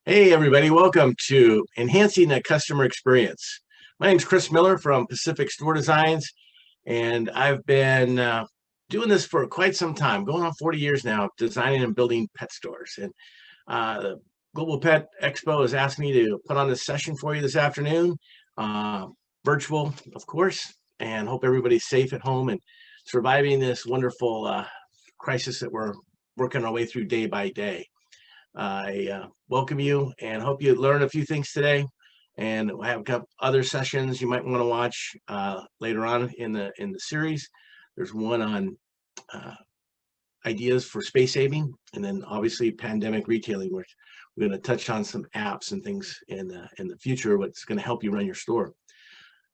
Hey everybody, welcome to Enhancing the Customer Experience. My name is Chris Miller from Pacific Store Designs, and I've been doing this for quite some time, going on 40 years now, designing and building pet stores. And the Global Pet Expo has asked me to put on this session for you this afternoon, uh, virtual, of course, and hope everybody's safe at home and surviving this wonderful crisis that we're working our way through day by day. I welcome you and hope you learn a few things today. And I have a couple other sessions you might want to watch later on in the series. There's one on uh, ideas for space saving, and then obviously pandemic retailing, which we're going to touch on some apps and things in the future. What's going to help you run your store.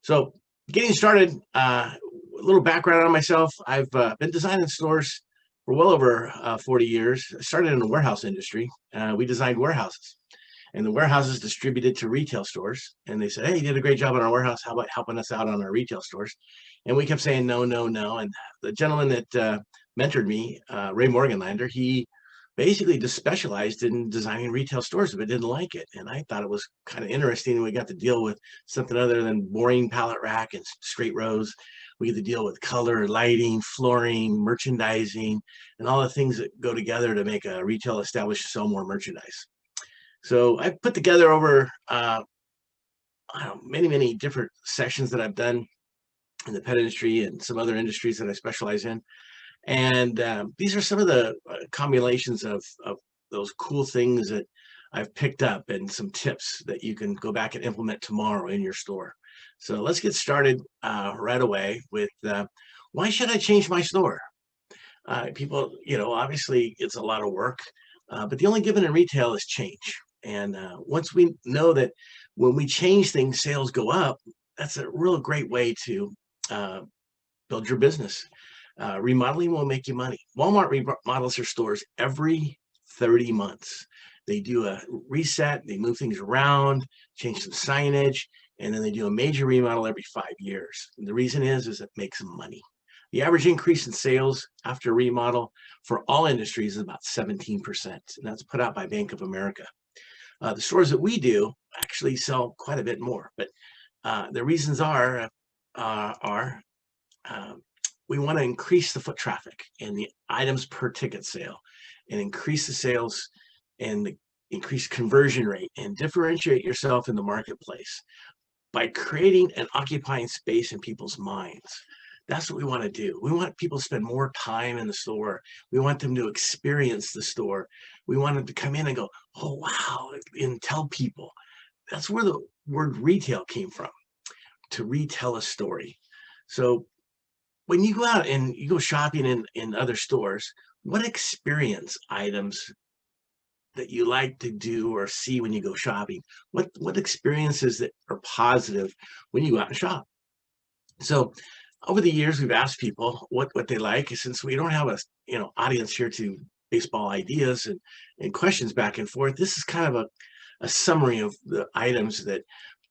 So getting started, a little background on myself. I've been designing stores for well over 40 years. I started in the warehouse industry. We designed warehouses, and the warehouses distributed to retail stores. And they said, "Hey, you did a great job on our warehouse. How about helping us out on our retail stores?" And we kept saying, "No, no, no." And the gentleman that mentored me, Ray Morganlander, he basically just specialized in designing retail stores, but didn't like it. And I thought it was kind of interesting. We got to deal with something other than boring pallet rack and straight rows. We get to deal with color, lighting, flooring, merchandising, and all the things that go together to make a retail establishment sell more merchandise. So I put together over I don't know, many different sessions that I've done in the pet industry and some other industries that I specialize in. And these are some of the combinations of those cool things that I've picked up and some tips that you can go back and implement tomorrow in your store. So let's get started right away with why should I change my store? People, obviously it's a lot of work, but the only given in retail is change. And once we know that when we change things, sales go up, that's a real great way to uh, build your business. Remodeling will make you money. Walmart remodels their stores every 30 months. They do a reset, they move things around, change some signage, and then they do a major remodel every 5 years. And the reason is it makes them money. The average increase in sales after remodel for all industries is about 17%, and that's put out by Bank of America. The stores that we do actually sell quite a bit more, but the reasons are um, we want to increase the foot traffic and the items per ticket sale and increase the sales and the increased conversion rate and differentiate yourself in the marketplace by creating and occupying space in people's minds. That's what we want to do. We want people to spend more time in the store. We want them to experience the store. We want them to come in and go, "Oh, wow," and tell people. That's where the word retail came from, to retell a story. So when you go out and you go shopping in other stores, what experience items that you like to do or see when you go shopping? What experiences that are positive when you go out and shop? So over the years, we've asked people what they like. Since we don't have a audience here to baseball ideas and questions back and forth, this is kind of a summary of the items that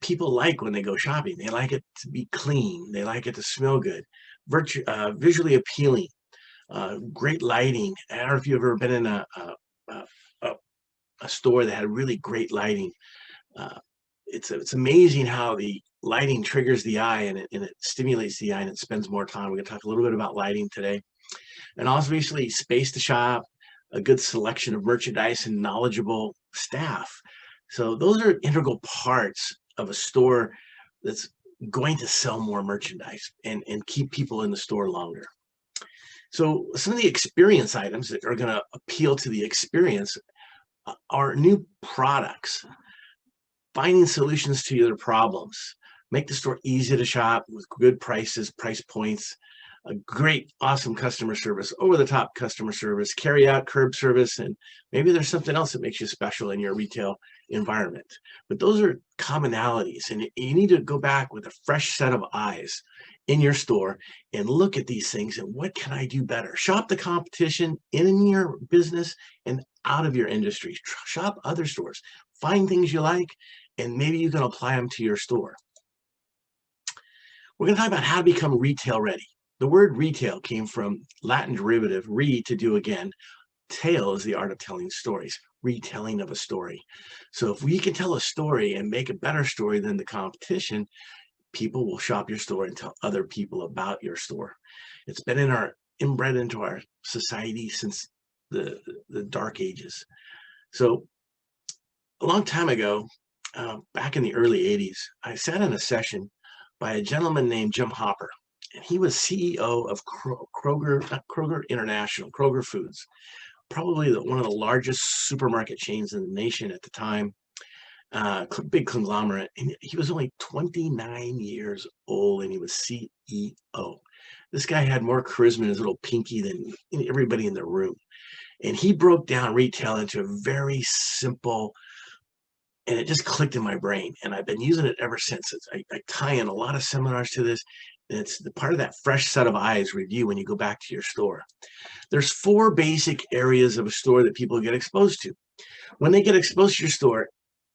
people like when they go shopping. They like it to be clean. They like it to smell good, visually appealing, great lighting. I don't know if you've ever been in a, a, a store that had really great lighting. Uh, it's amazing how the lighting triggers the eye and it stimulates the eye and it spends more time. We're going to talk a little bit about lighting today. And obviously space to shop, a good selection of merchandise and knowledgeable staff. So those are integral parts of a store that's going to sell more merchandise and keep people in the store longer. So some of the experience items that are going to appeal to the experience are new products, finding solutions to your problems, make the store easy to shop with good prices, price points, a great, awesome customer service, over-the-top customer service, carry out curb service, and maybe there's something else that makes you special in your retail environment. But those are commonalities, and you need to go back with a fresh set of eyes in your store and look at these things and what can I do better? Shop the competition in your business and out of your industry. Shop other stores, find things you like, and maybe you can apply them to your store. We're going to talk about how to become retail ready. The word retail came from Latin derivative, re, to do again. Tale is the art of telling stories. retelling of a story. So if we can tell a story and make a better story than the competition, people will shop your store and tell other people about your store. It's been inbred into our society since the dark ages. So a long time ago, back in the early 80s, I sat in a session by a gentleman named Jim Hopper, and he was CEO of Kroger International, Kroger Foods, probably one of the largest supermarket chains in the nation at the time, big conglomerate. And he was only 29 years old, and he was CEO. This guy had more charisma in his little pinky than everybody in the room. And he broke down retail into a very simple, and it just clicked in my brain. And I've been using it ever since. I tie in a lot of seminars to this. And it's the part of that fresh set of eyes review when you go back to your store. There's 4 basic areas of a store that people get exposed to. When they get exposed to your store,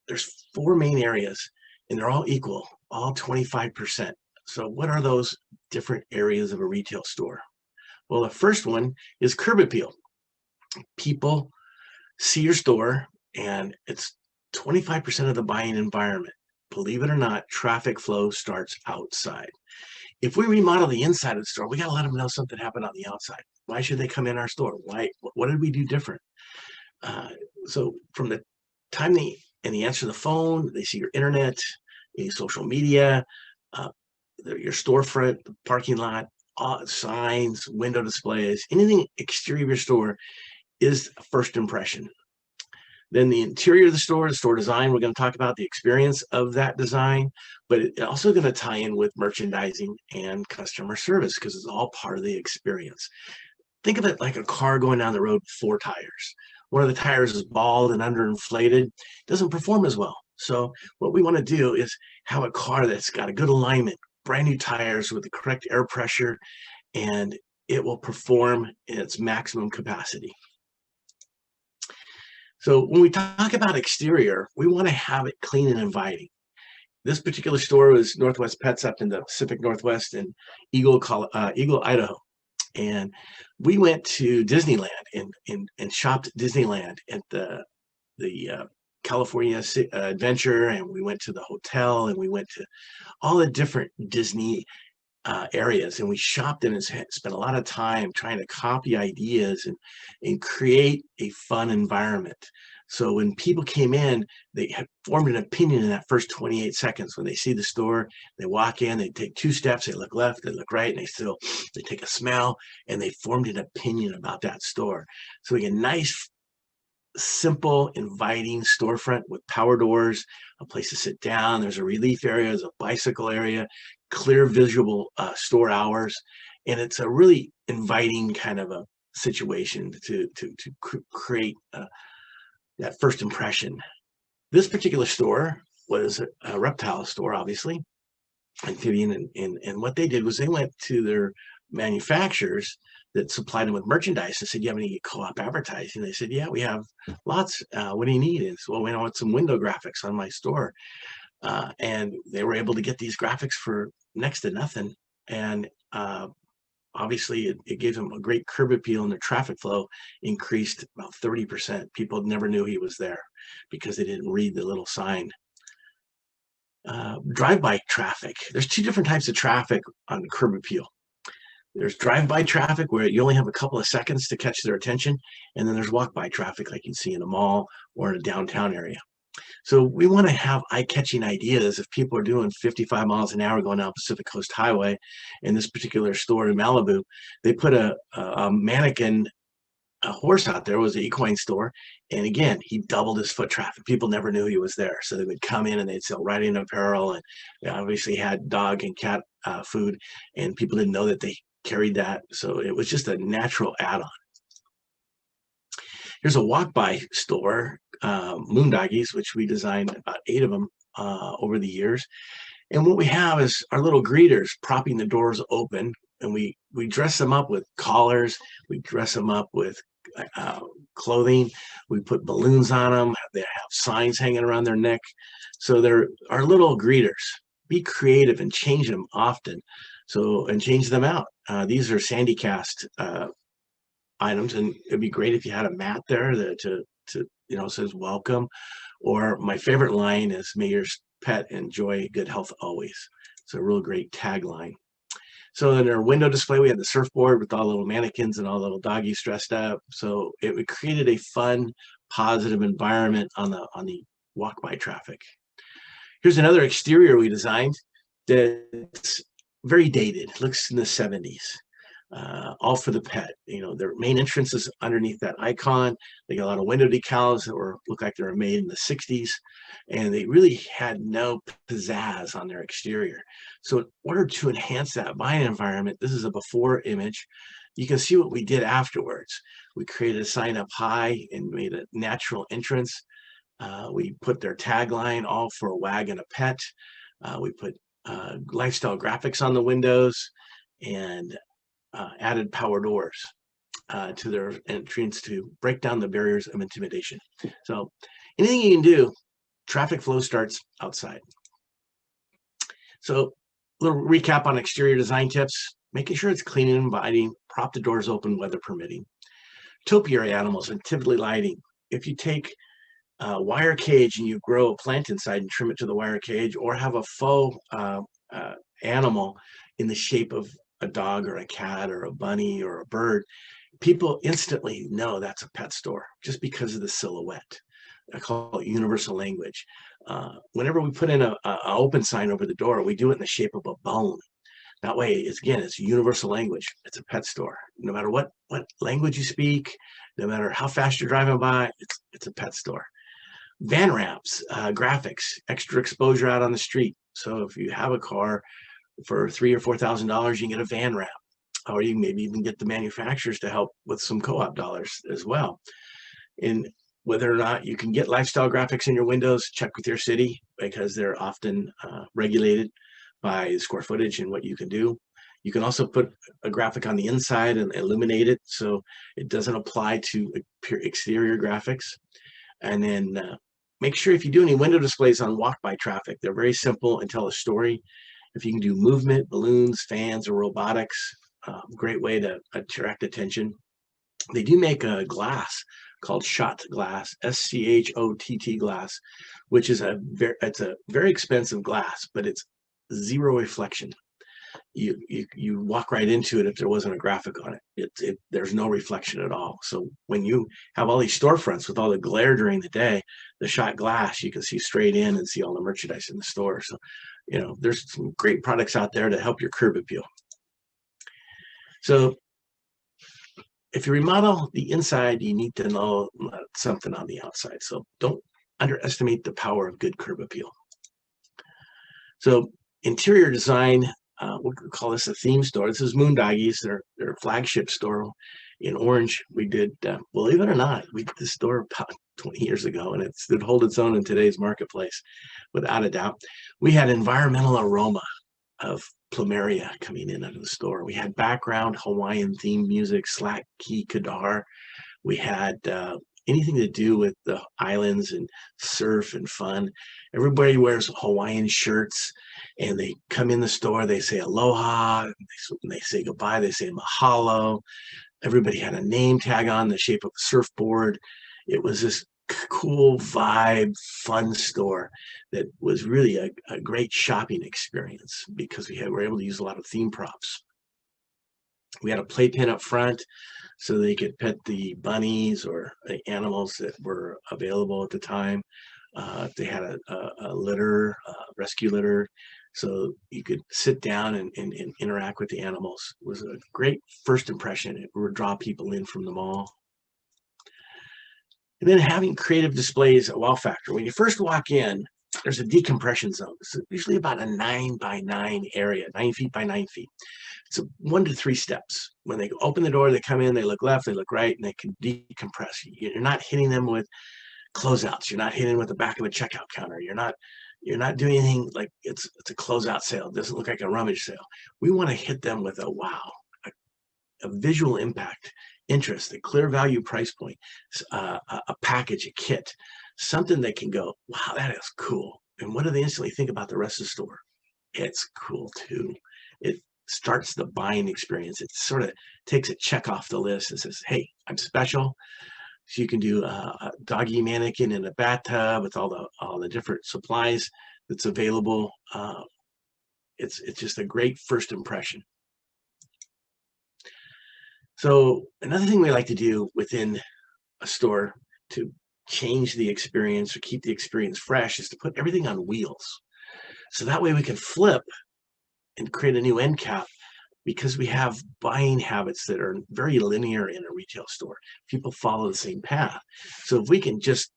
there's 4 main areas, and they're all equal, all 25%. So what are those different areas of a retail store? Well, the first one is curb appeal. People see your store, and it's 25% of the buying environment. Believe it or not, traffic flow starts outside. If we remodel the inside of the store, we got to let them know something happened on the outside. Why should they come in our store? Why? What did we do different? So from the time they answer the phone, they see your internet, any social media, your storefront, the parking lot, signs, window displays, anything exterior of your store is a first impression. Then the interior of the store design, we're going to talk about the experience of that design, but it's also going to tie in with merchandising and customer service because it's all part of the experience. Think of it like a car going down the road with 4 tires. One of the tires is bald and underinflated, doesn't perform as well. So what we want to do is have a car that's got a good alignment, brand new tires with the correct air pressure, and it will perform in its maximum capacity. So when we talk about exterior, we want to have it clean and inviting. This particular store was Northwest Pets up in the Pacific Northwest in Eagle, Idaho. And we went to Disneyland and shopped Disneyland at the California Adventure, and we went to the hotel, and we went to all the different Disney areas, and we shopped and spent a lot of time trying to copy ideas and create a fun environment. So when people came in, they had formed an opinion in that first 28 seconds. When they see the store, they walk in, they take 2 steps, they look left, they look right, and they take a smell, and they formed an opinion about that store. So we get a nice, simple, inviting storefront with power doors, a place to sit down. There's a relief area, there's a bicycle area, clear visual store hours, and it's a really inviting kind of a situation to create that first impression. This particular store was a reptile store, obviously, amphibian, and what they did was they went to their manufacturers that supplied them with merchandise and said, "You have any co-op advertising?" They said, "Yeah, we have lots. What do you need?" And so, "Well, we want some window graphics on my store." And they were able to get these graphics for next to nothing. And obviously, it gave them a great curb appeal, and their traffic flow increased about 30%. People never knew he was there because they didn't read the little sign. Drive-by traffic. There's 2 different types of traffic on curb appeal. There's drive-by traffic where you only have a couple of seconds to catch their attention, and then there's walk-by traffic like you'd see in a mall or in a downtown area. So we want to have eye-catching ideas. If people are doing 55 miles an hour going down Pacific Coast Highway, in this particular store in Malibu, they put a mannequin, a horse out there. It was an equine store, and again, he doubled his foot traffic. People never knew he was there, so they would come in and they'd sell riding apparel, and they obviously had dog and cat food, and people didn't know that they carried that, so it was just a natural add-on. Here's a walk-by store, Moondoggies, which we designed about 8 of them over the years. And what we have is our little greeters propping the doors open, and we dress them up with collars, we dress them up with clothing, we put balloons on them, they have signs hanging around their neck. So they're our little greeters. Be creative and change them often. And change them out. These are SandyCast items, and it'd be great if you had a mat there to says welcome. Or my favorite line is, may your pet enjoy good health always. It's a real great tagline. So in our window display, we had the surfboard with all the little mannequins and all the little doggies dressed up. So it created a fun, positive environment on the walk-by traffic. Here's another exterior we designed that's very dated. It looks in the 70s. All for the pet. Their main entrance is underneath that icon. They got a lot of window decals that look like they were made in the 60s, and they really had no pizzazz on their exterior. So in order to enhance that buying environment, this is a before image. You can see what we did afterwards. We created a sign up high and made a natural entrance. We put their tagline, all for a wag and a pet. We put lifestyle graphics on the windows and added power doors to their entrance to break down the barriers of intimidation. So anything you can do, traffic flow starts outside. So a little recap on exterior design tips: making sure it's clean and inviting, prop the doors open, weather permitting. Topiary animals and typically lighting. If you take a wire cage and you grow a plant inside and trim it to the wire cage, or have a faux animal in the shape of a dog or a cat or a bunny or a bird, people instantly know that's a pet store just because of the silhouette. I call it universal language. Whenever we put in an open sign over the door, we do it in the shape of a bone. That way, it's universal language. It's a pet store. No matter what language you speak, no matter how fast you're driving by, it's a pet store. Van ramps, graphics, extra exposure out on the street. So if you have a car for $3,000 or $4,000, you can get a van ramp, or you maybe even get the manufacturers to help with some co-op dollars as well. And whether or not you can get lifestyle graphics in your windows, check with your city, because they're often regulated by square footage and what you can do. You can also put a graphic on the inside and illuminate it so it doesn't apply to exterior graphics. And then make sure if you do any window displays on walk-by traffic, they're very simple and tell a story. If you can do movement, balloons, fans, or robotics, great way to attract attention. They do make a glass called shot glass, SCHOTT glass, which is it's a very expensive glass, but it's zero reflection. You walk right into it if there wasn't a graphic on it. There's no reflection at all. So when you have all these storefronts with all the glare during the day, the shot glass, you can see straight in and see all the merchandise in the store. So, there's some great products out there to help your curb appeal. So if you remodel the inside, you need to know something on the outside. So don't underestimate the power of good curb appeal. So interior design, we could call this a theme store. This is Moondoggies, their flagship store in Orange. We did, believe it or not, we did this store about 20 years ago, and it stood hold its own in today's marketplace, without a doubt. We had environmental aroma of plumeria coming in out of the store. We had background Hawaiian themed music, slack key kadar. We had anything to do with the islands and surf and fun. Everybody wears Hawaiian shirts, and they come in the store, they say aloha, and they say goodbye, they say mahalo. Everybody had a name tag on the shape of a surfboard. It was this cool vibe, fun store that was really a great shopping experience because we were able to use a lot of theme props. We had a playpen up front so they could pet the bunnies or the animals that were available at the time. They had a litter, rescue litter, so you could sit down and interact with the animals. It was a great first impression. It would draw people in from the mall. And then having creative displays a wow factor. When you first walk in, there's a decompression zone. It's usually about a 9 by 9 area, 9 feet by 9 feet. It's 1 to 3 steps. When they open the door, they come in, they look left, they look right, and they can decompress. You're not hitting them with closeouts. You're not hitting them with the back of a checkout counter. You're not doing anything like it's a closeout sale. It doesn't look like a rummage sale. We want to hit them with a wow, a visual impact, interest, a clear value price point, a package, a kit, something that can go, wow, that is cool. And what do they instantly think about the rest of the store? It's cool too. It starts the buying experience. It sort of takes a check off the list and says, hey, I'm special. So you can do a doggy mannequin in a bathtub with all the different supplies that's available. It's just a great first impression. So another thing we like to do within a store to change the experience or keep the experience fresh is to put everything on wheels. So that way we can flip and create a new end cap, because we have buying habits that are very linear in a retail store. People follow the same path. So if we can just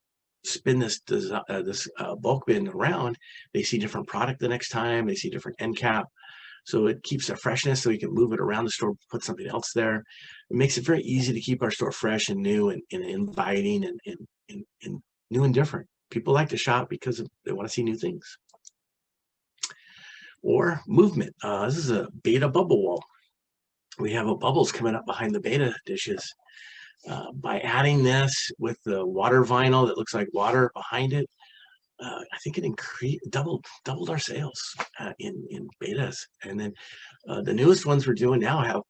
spin this bulk bin around, they see different product the next time, they see different end cap. So it keeps the freshness, so you can move it around the store, put something else there. It makes it very easy to keep our store fresh and new and inviting and new and different. People like to shop because they want to see new things. Or movement. This is a beta bubble wall. We have bubbles coming up behind the beta dishes. By adding this with the water vinyl that looks like water behind it, I think it doubled our sales in betas. And then the newest ones we're doing now have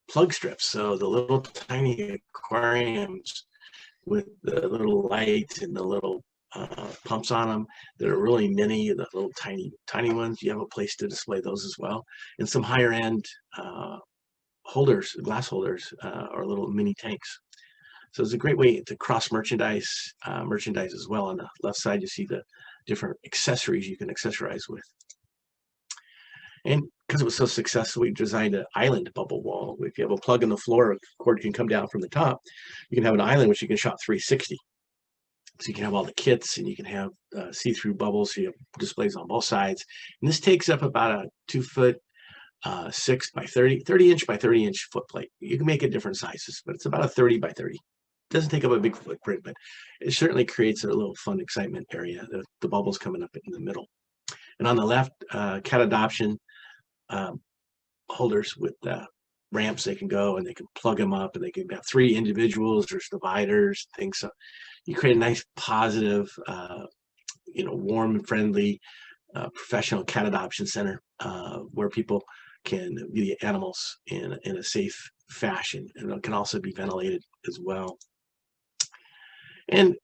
plug strips. So the little tiny aquariums with the little lights and the little pumps on them that are really mini, the little tiny ones. You have a place to display those as well. And some higher end holders, glass holders, or little mini tanks. So it's a great way to cross merchandise as well. On the left side, you see the different accessories you can accessorize with. And because it was so successful, we designed an island bubble wall. If you have a plug in the floor, a cord can come down from the top. You can have an island which you can shop 360. So you can have all the kits, and you can have see-through bubbles. So you have displays on both sides. And this takes up about a 2 foot 6 by 30 inch by 30 inch foot plate. You can make it different sizes, but it's about a 30 by 30. It doesn't take up a big footprint, but it certainly creates a little fun excitement area. The bubbles coming up in the middle. And on the left, cat adoption holders with ramps. They can go and they can plug them up, and they can have 3 individuals. There's dividers, things. So you create a nice, positive, warm and friendly, professional cat adoption center where people can view the animals in a safe fashion, and it can also be ventilated as well. And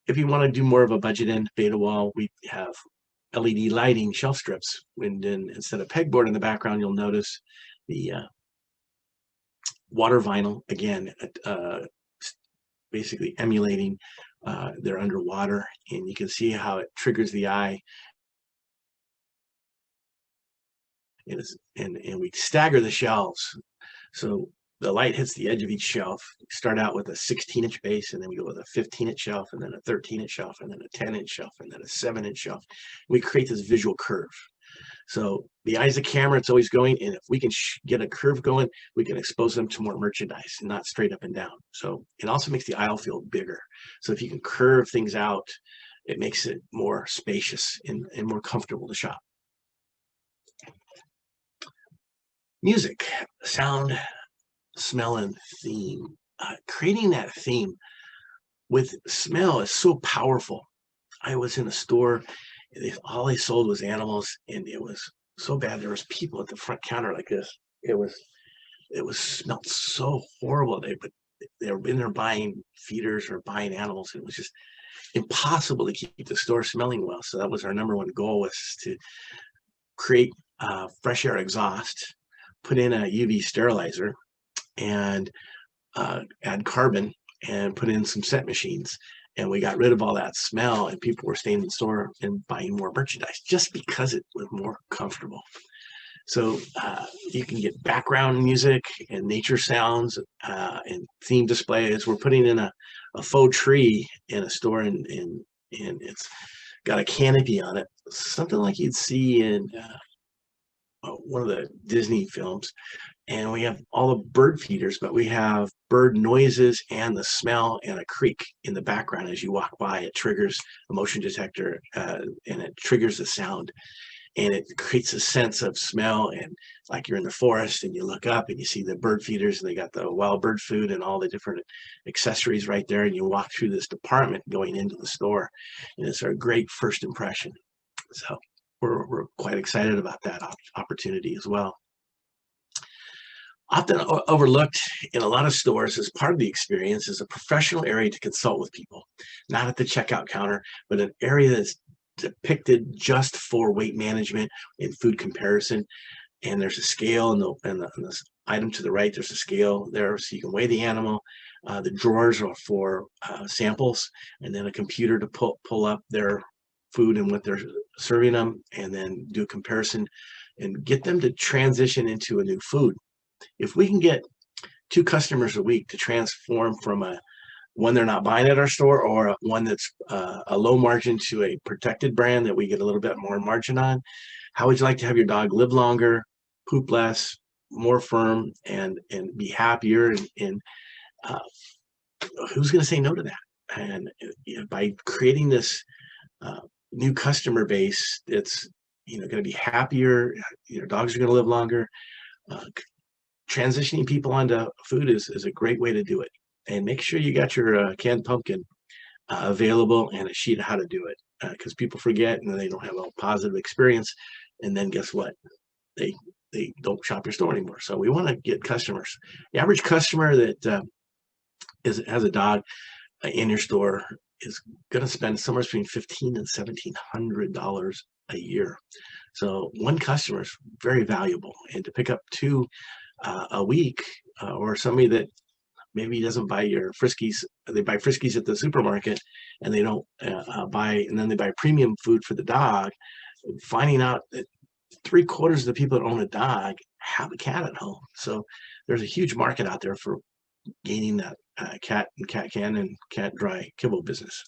if you want to do more of a budget end beta wall, we have LED lighting shelf strips. And then instead of pegboard in the background, you'll notice the water vinyl, again, basically emulating they're underwater, and you can see how it triggers the eye. And we stagger the shelves. So the light hits the edge of each shelf. We start out with a 16-inch base, and then we go with a 15-inch shelf, and then a 13-inch shelf, and then a 10-inch shelf, and then a 7-inch shelf. We create this visual curve. So the eye's the camera, it's always going, and if we can get a curve going, we can expose them to more merchandise and not straight up and down. So it also makes the aisle feel bigger. So if you can curve things out, it makes it more spacious and more comfortable to shop. Music, sound, smell, and theme. Creating that theme with smell is so powerful. I was in a store, all they sold was animals, and it was so bad. There was people at the front counter like this. It was smelled so horrible. They were in there buying feeders or buying animals. It was just impossible to keep the store smelling well. So that was our #1 goal, was to create fresh air exhaust, put in a UV sterilizer, and add carbon, and put in some scent machines. And we got rid of all that smell, and people were staying in the store and buying more merchandise just because it was more comfortable. So you can get background music and nature sounds and theme displays. We're putting in a faux tree in a store, and it's got a canopy on it, something like you'd see in one of the Disney films. And we have all the bird feeders, but we have bird noises and the smell, and a creek in the background as you walk by. It triggers a motion detector, and it triggers the sound, and it creates a sense of smell, and like you're in the forest and you look up and you see the bird feeders, and they got the wild bird food and all the different accessories right there, and you walk through this department going into the store, and it's a great first impression. So we're quite excited about that opportunity as well. Often overlooked in a lot of stores as part of the experience is a professional area to consult with people, not at the checkout counter, but an area that's depicted just for weight management and food comparison. And there's a scale in this item to the right. There's a scale there so you can weigh the animal. The drawers are for samples, and then a computer to pull up their food and what they're serving them, and then do a comparison and get them to transition into a new food. If we can get 2 customers a week to transform from one they're not buying at our store, or one that's a low margin to a protected brand that we get a little bit more margin on, how would you like to have your dog live longer, poop less, more firm, and be happier? And uh, who's going to say no to that? And by creating this new customer base, it's going to be happier. Your dogs are going to live longer. Uh, Transitioning people onto food is a great way to do it. And make sure you got your canned pumpkin available and a sheet of how to do it, because people forget and they don't have a positive experience. And then guess what? They don't shop your store anymore. So we want to get customers. The average customer that has a dog in your store is going to spend somewhere between $1,500 and $1,700 a year. So one customer is very valuable, and to pick up 2 a week, or somebody that maybe doesn't buy your Friskies, they buy Friskies at the supermarket, and they don't and then they buy premium food for the dog, finding out that 3/4 of the people that own a dog have a cat at home. So there's a huge market out there for gaining that cat and cat can and cat dry kibble business.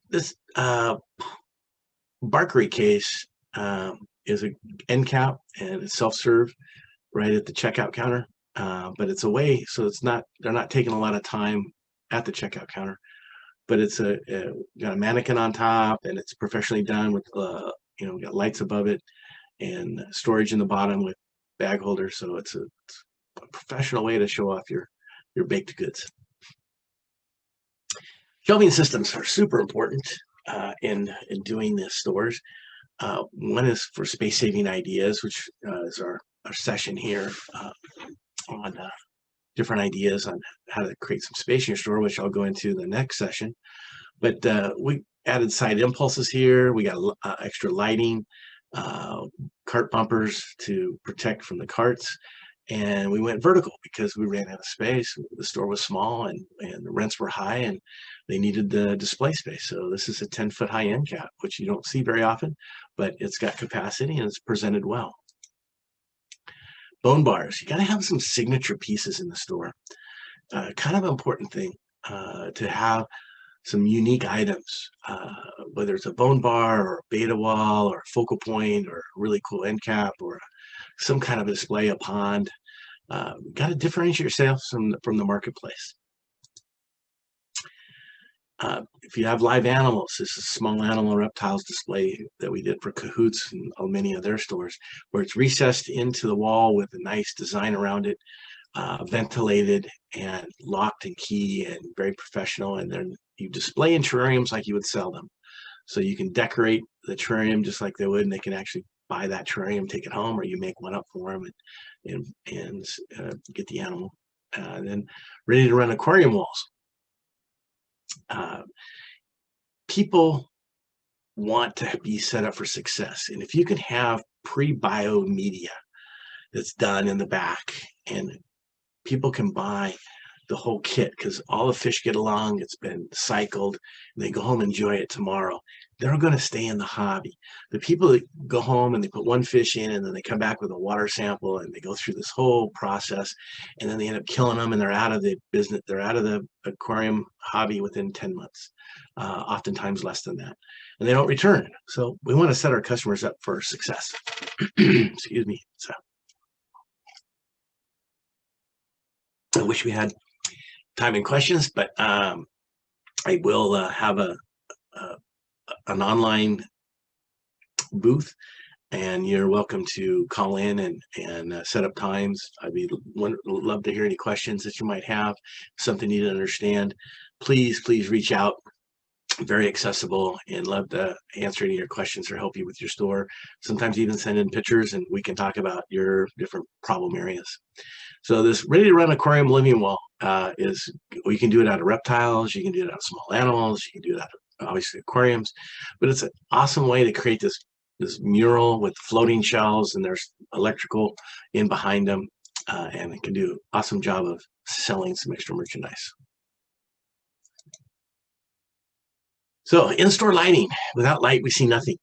This Barkery case is an end cap, and it's self-serve right at the checkout counter. But it's a way, so they're not taking a lot of time at the checkout counter. But it's got a mannequin on top, and it's professionally done with got lights above it and storage in the bottom with bag holders. So it's a professional way to show off your baked goods. Shelving systems are super important in doing the stores. One is for space-saving ideas, which is our session here on different ideas on how to create some space in your store, which I'll go into the next session. But we added side impulses here. We got extra lighting, cart bumpers to protect from the carts. And we went vertical because we ran out of space. The store was small, and the rents were high, and they needed the display space. So this is a 10-foot high end cap, which you don't see very often, but it's got capacity and it's presented well. Bone bars. You got to have some signature pieces in the store. Kind of an important thing to have some unique items, whether it's a bone bar or a beta wall or a focal point or a really cool end cap or some kind of display, a pond. Got to differentiate yourself from the marketplace. If you have live animals, this is a small animal reptiles display that we did for Cahoots and many of their stores, where it's recessed into the wall with a nice design around it, ventilated and locked and key and very professional. And then you display in terrariums like you would sell them. So you can decorate the terrarium just like they would, and they can actually buy that terrarium, take it home, or you make one up for them and get the animal. And then ready to run aquarium walls. People want to be set up for success. And if you can have pre-bio media that's done in the back, and people can buy the whole kit because all the fish get along, it's been cycled, and they go home and enjoy it tomorrow, they're going to stay in the hobby. The people that go home and they put one fish in, and then they come back with a water sample, and they go through this whole process, and then they end up killing them, and they're out of the business, they're out of the aquarium hobby within 10 months, oftentimes less than that, and they don't return. So we want to set our customers up for success. Excuse me. So I wish we had time and questions, but I will have an online booth, and you're welcome to call in and set up times. I'd love to hear any questions that you might have, something you need to understand. Please reach out. very accessible, and love to answer any of your questions or help you with your store. Sometimes even send in pictures and we can talk about your different problem areas. So this ready to run aquarium living wall is, you can do it out of reptiles, you can do it out of small animals, you can do it out of obviously aquariums, but it's an awesome way to create this mural with floating shells, and there's electrical in behind them, and it can do an awesome job of selling some extra merchandise. So in-store lighting, without light, we see nothing.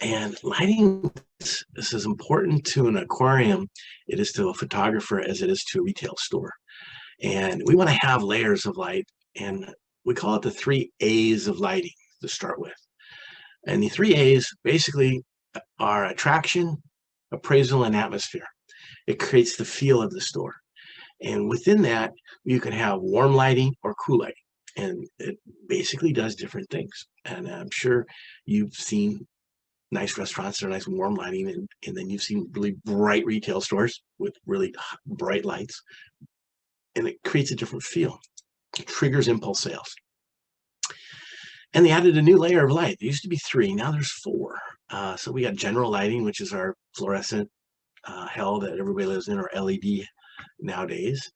And lighting is as important to an aquarium it is to a photographer as it is to a retail store. And we want to have layers of light, and we call it the 3 A's of lighting to start with. And the 3 A's basically are attraction, appraisal, and atmosphere. It creates the feel of the store. And within that, you can have warm lighting or cool lighting. And it basically does different things. And I'm sure you've seen nice restaurants that are nice warm lighting, and then you've seen really bright retail stores with really bright lights. And it creates a different feel. It triggers impulse sales. And they added a new layer of light. There used to be 3, now there's 4. So we got general lighting, which is our fluorescent hell that everybody lives in, or LED nowadays.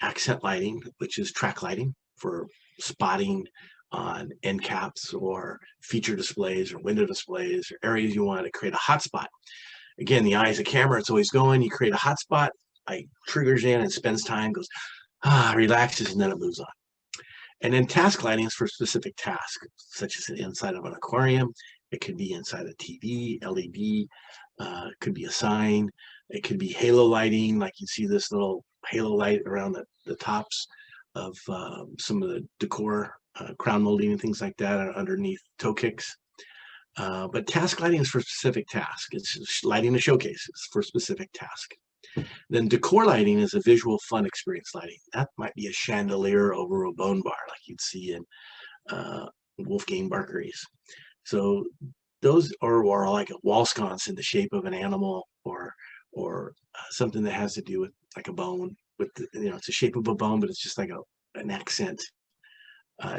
Accent lighting, which is track lighting for spotting on end caps or feature displays or window displays or areas you want to create a hotspot. Again, the eye is a camera, it's always going. You create a hotspot, light triggers in and spends time, goes, relaxes, and then it moves on. And then task lighting is for specific tasks, such as inside of an aquarium. It could be inside a TV, LED, it could be a sign. It could be halo lighting, like you see this little halo light around the tops of some of the decor, crown molding and things like that underneath toe kicks. But task lighting is for specific tasks. It's lighting a showcase. It's for specific task. Then decor lighting is a visual fun experience lighting. That might be a chandelier over a bone bar like you'd see in Wolfgang Barkeries. So those are like a wall sconce in the shape of an animal, or something that has to do with like a bone. With it's the shape of a bone, but it's just like an accent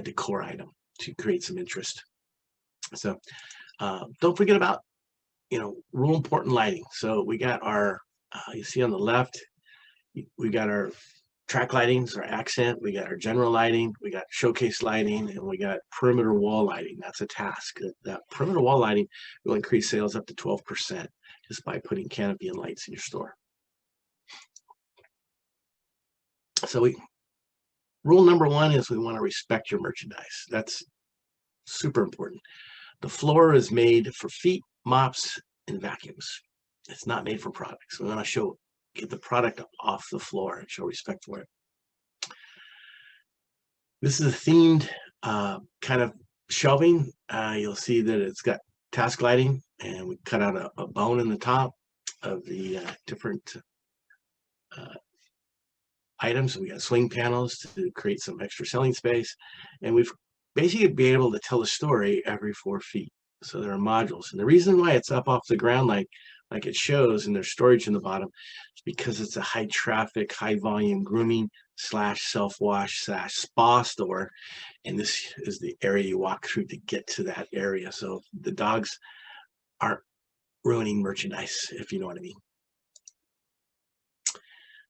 decor item to create some interest. So don't forget about real important lighting. So we got our you see on the left, we got our track lightings, our accent, we got our general lighting, we got showcase lighting, and we got perimeter wall lighting. That's a task. That perimeter wall lighting will increase sales up to 12% just by putting canopy and lights in your store. So rule number 1 is we want to respect your merchandise. That's super important. The floor is made for feet, mops, and vacuums. It's not made for products. We want to get the product off the floor and show respect for it. This is a themed kind of shelving. You'll see that it's got task lighting, and we cut out a bone in the top of the different items. We got swing panels to create some extra selling space, and we've basically been able to tell a story every 4 feet. So there are modules, and the reason why it's up off the ground like it shows, and there's storage in the bottom, is because it's a high traffic, high volume grooming / self-wash / spa store, and this is the area you walk through to get to that area, so the dogs aren't ruining merchandise, if you know what I mean.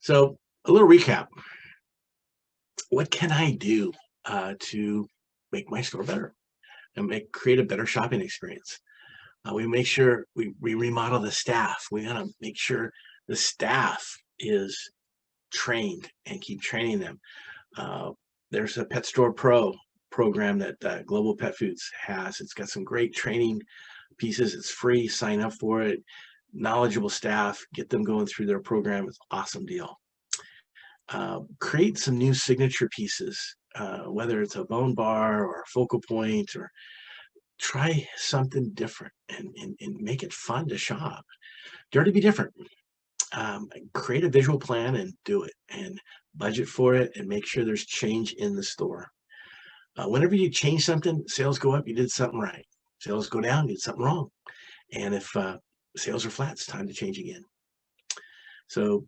So a little recap. What can I do to make my store better and create a better shopping experience? We make sure we remodel the staff. We gotta make sure the staff is trained and keep training them. There's a Pet Store Pro program that Global Pet Foods has. It's got some great training pieces. It's free. Sign up for it. Knowledgeable staff. Get them going through their program. It's an awesome deal. Create some new signature pieces, whether it's a bone bar or a focal point, or try something different and make it fun to shop. Dare to be different. Create a visual plan and do it, and budget for it, and make sure there's change in the store. Whenever you change something, sales go up, you did something right. Sales go down, you did something wrong. And if sales are flat, it's time to change again. So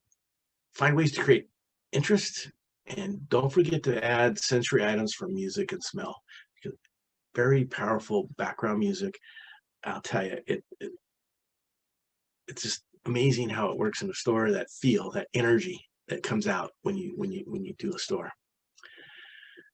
find ways to create interest, and don't forget to add sensory items for music and smell. very powerful background music. I'll tell you, it's just amazing how it works in a store. That feel, that energy that comes out when you do a store.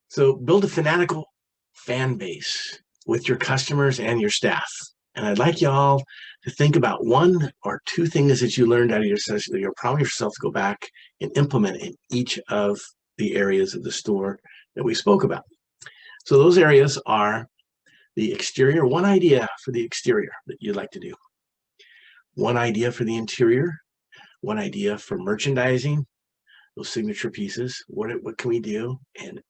So build a fanatical fan base with your customers and your staff. And I'd like y'all to think about one or two things that you learned out of your session that you'll promise yourself to go back and implement in each of the areas of the store that we spoke about. So those areas are the exterior, one idea for the exterior that you'd like to do, one idea for the interior, one idea for merchandising, those signature pieces. What can we do? And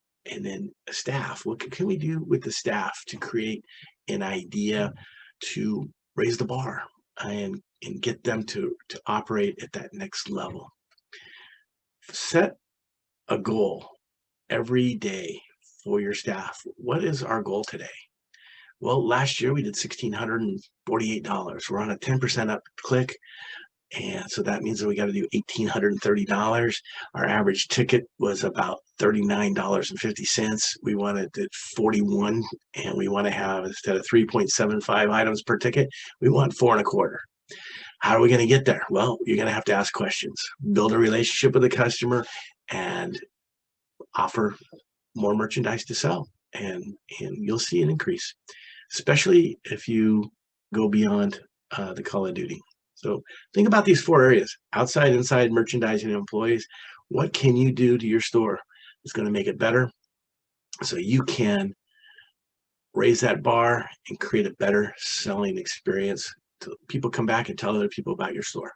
then staff. What can we do with the staff to create an idea to raise the bar and get them to operate at that next level? Set a goal every day for your staff. What is our goal today? Well, last year we did $1,648. We're on a 10% up click. And so that means that we got to do $1,830. Our average ticket was about $39.50. We wanted it 41, and we want to have, instead of 3.75 items per ticket, we want 4.25. How are we going to get there? Well, you're going to have to ask questions, build a relationship with the customer, and offer more merchandise to sell. And you'll see an increase, especially if you go beyond the call of duty. So think about these four areas: outside, inside, merchandising, and employees. What can you do to your store that's going to make it better so you can raise that bar and create a better selling experience so people come back and tell other people about your store?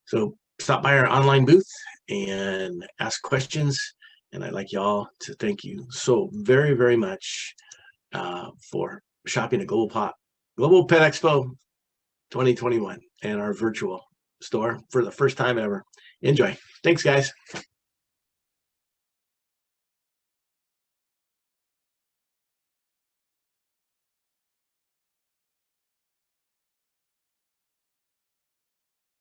So stop by our online booth and ask questions. And I'd like y'all to thank you so very, very much for shopping at Global Pet Expo 2021 and our virtual store for the first time ever. Enjoy. Thanks, guys.